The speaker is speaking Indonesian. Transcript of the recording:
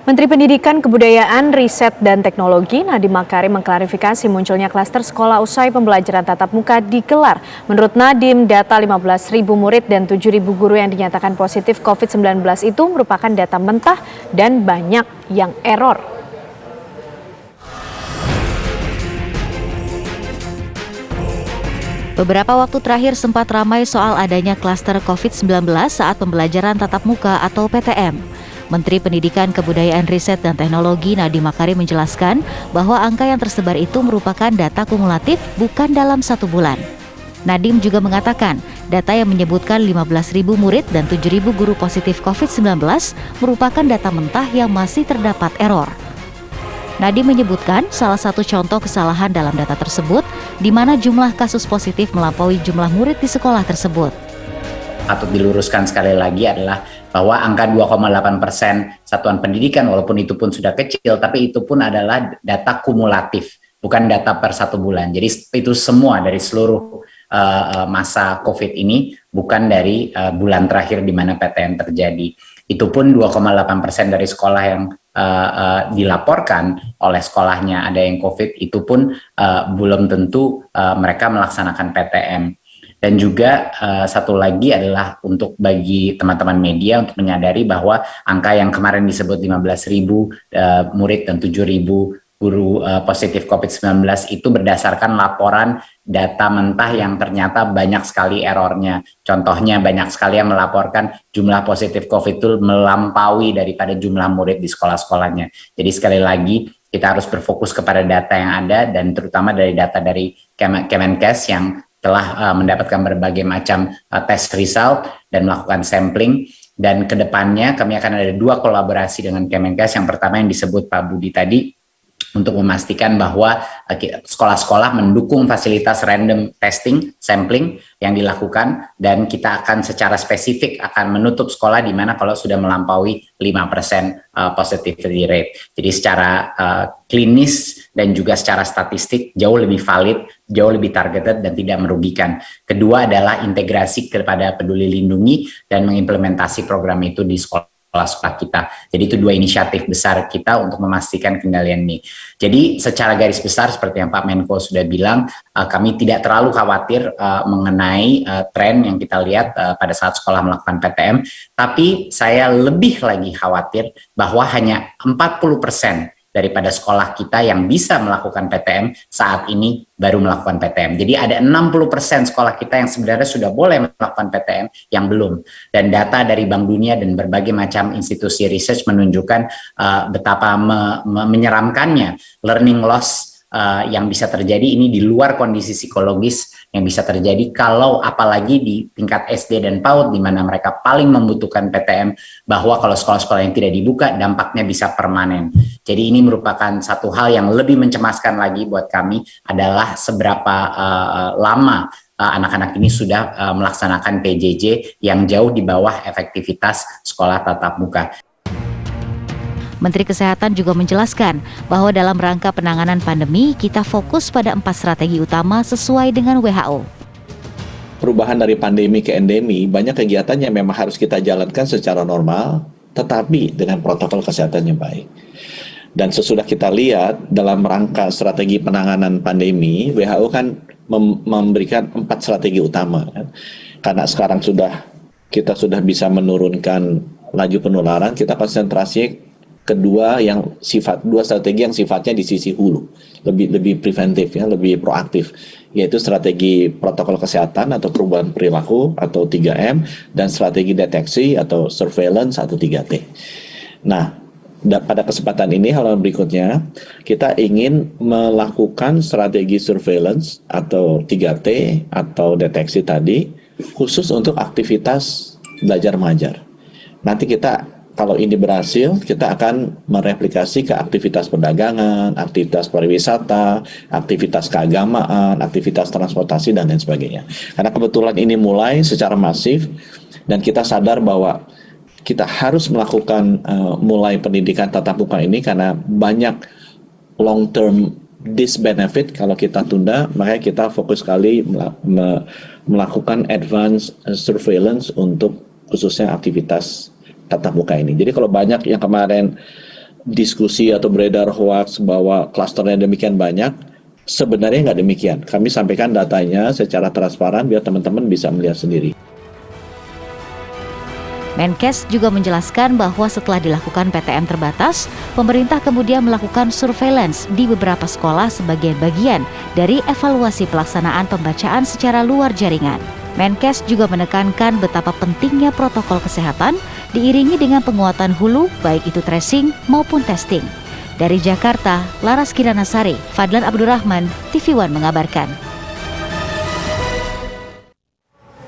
Menteri Pendidikan, Kebudayaan, Riset, dan Teknologi Nadiem Makarim mengklarifikasi munculnya klaster sekolah usai pembelajaran tatap muka digelar. Menurut Nadiem, data 15.000 murid dan 7.000 guru yang dinyatakan positif COVID-19 itu merupakan data mentah dan banyak yang error. Beberapa waktu terakhir sempat ramai soal adanya klaster COVID-19 saat pembelajaran tatap muka atau PTM. Menteri Pendidikan, Kebudayaan, Riset, dan Teknologi Nadiem Makarim menjelaskan bahwa angka yang tersebar itu merupakan data kumulatif bukan dalam satu bulan. Nadiem juga mengatakan data yang menyebutkan 15.000 murid dan 7.000 guru positif COVID-19 merupakan data mentah yang masih terdapat error. Nadiem menyebutkan salah satu contoh kesalahan dalam data tersebut di mana jumlah kasus positif melampaui jumlah murid di sekolah tersebut. Patut diluruskan sekali lagi adalah bahwa angka 2,8% satuan pendidikan, walaupun itu pun sudah kecil, tapi itu pun adalah data kumulatif, bukan data per satu bulan. Jadi itu semua dari seluruh masa COVID ini, bukan dari bulan terakhir di mana PTM terjadi. Itu pun 2,8% dari sekolah yang dilaporkan oleh sekolahnya ada yang COVID, itu pun belum tentu mereka melaksanakan PTM. Dan juga satu lagi adalah untuk bagi teman-teman media untuk menyadari bahwa angka yang kemarin disebut 15.000 murid dan 7.000 guru positif COVID-19 itu berdasarkan laporan data mentah yang ternyata banyak sekali errornya. Contohnya banyak sekali yang melaporkan jumlah positif COVID itu melampaui daripada jumlah murid di sekolah-sekolahnya. Jadi sekali lagi kita harus berfokus kepada data yang ada dan terutama dari data dari Kemenkes yang telah mendapatkan berbagai macam tes result dan melakukan sampling. Dan kedepannya kami akan ada 2 kolaborasi dengan Kemenkes. Yang pertama yang disebut Pak Budi tadi, untuk memastikan bahwa sekolah-sekolah mendukung fasilitas random testing, sampling yang dilakukan, dan kita akan secara spesifik akan menutup sekolah di mana kalau sudah melampaui 5% positivity rate. Jadi secara klinis dan juga secara statistik jauh lebih valid, jauh lebih targeted dan tidak merugikan. Kedua adalah integrasi kepada Peduli Lindungi dan mengimplementasi program itu di sekolah kita. Jadi itu 2 inisiatif besar kita untuk memastikan kendalian ini. Jadi secara garis besar seperti yang Pak Menko sudah bilang, kami tidak terlalu khawatir mengenai tren yang kita lihat pada saat sekolah melakukan PTM, tapi saya lebih lagi khawatir bahwa hanya 40% daripada sekolah kita yang bisa melakukan PTM saat ini baru melakukan PTM. Jadi ada 60% sekolah kita yang sebenarnya sudah boleh melakukan PTM yang belum. Dan data dari Bank Dunia dan berbagai macam institusi research menunjukkan betapa menyeramkannya learning loss yang bisa terjadi ini di luar kondisi psikologis yang bisa terjadi kalau apalagi di tingkat SD dan PAUD di mana mereka paling membutuhkan PTM, bahwa kalau sekolah-sekolah yang tidak dibuka dampaknya bisa permanen. Jadi ini merupakan satu hal yang lebih mencemaskan lagi buat kami adalah seberapa lama anak-anak ini sudah melaksanakan PJJ yang jauh di bawah efektivitas sekolah tatap muka. Menteri Kesehatan juga menjelaskan bahwa dalam rangka penanganan pandemi, kita fokus pada 4 strategi utama sesuai dengan WHO. Perubahan dari pandemi ke endemi, banyak kegiatan yang memang harus kita jalankan secara normal, tetapi dengan protokol kesehatan yang baik. Dan sesudah kita lihat dalam rangka strategi penanganan pandemi, WHO kan memberikan 4 strategi utama. Karena sekarang kita sudah bisa menurunkan laju penularan, kita konsentrasi kedua strategi yang sifatnya di sisi hulu, lebih preventif ya, lebih proaktif, yaitu strategi protokol kesehatan atau perubahan perilaku atau 3M dan strategi deteksi atau surveillance atau 3T. Nah, pada kesempatan ini hal berikutnya kita ingin melakukan strategi surveillance atau 3T atau deteksi tadi khusus untuk aktivitas belajar mengajar. Nanti kalau ini berhasil, kita akan mereplikasi ke aktivitas perdagangan, aktivitas pariwisata, aktivitas keagamaan, aktivitas transportasi, dan lain sebagainya. Karena kebetulan ini mulai secara masif, dan kita sadar bahwa kita harus melakukan mulai pendidikan tatap muka ini karena banyak long-term disbenefit kalau kita tunda, makanya kita fokus sekali melakukan advanced surveillance untuk khususnya aktivitas tatap muka ini. Jadi kalau banyak yang kemarin diskusi atau beredar hoax bahwa klasternya demikian banyak, sebenarnya nggak demikian. Kami sampaikan datanya secara transparan biar teman-teman bisa melihat sendiri. Menkes juga menjelaskan bahwa setelah dilakukan PTM terbatas, pemerintah kemudian melakukan surveillance di beberapa sekolah sebagai bagian dari evaluasi pelaksanaan pembacaan secara luar jaringan. Menkes juga menekankan betapa pentingnya protokol kesehatan diiringi dengan penguatan hulu, baik itu tracing maupun testing. Dari Jakarta, Laras Kiranasari, Fadlan Abdurrahman, TV One mengabarkan.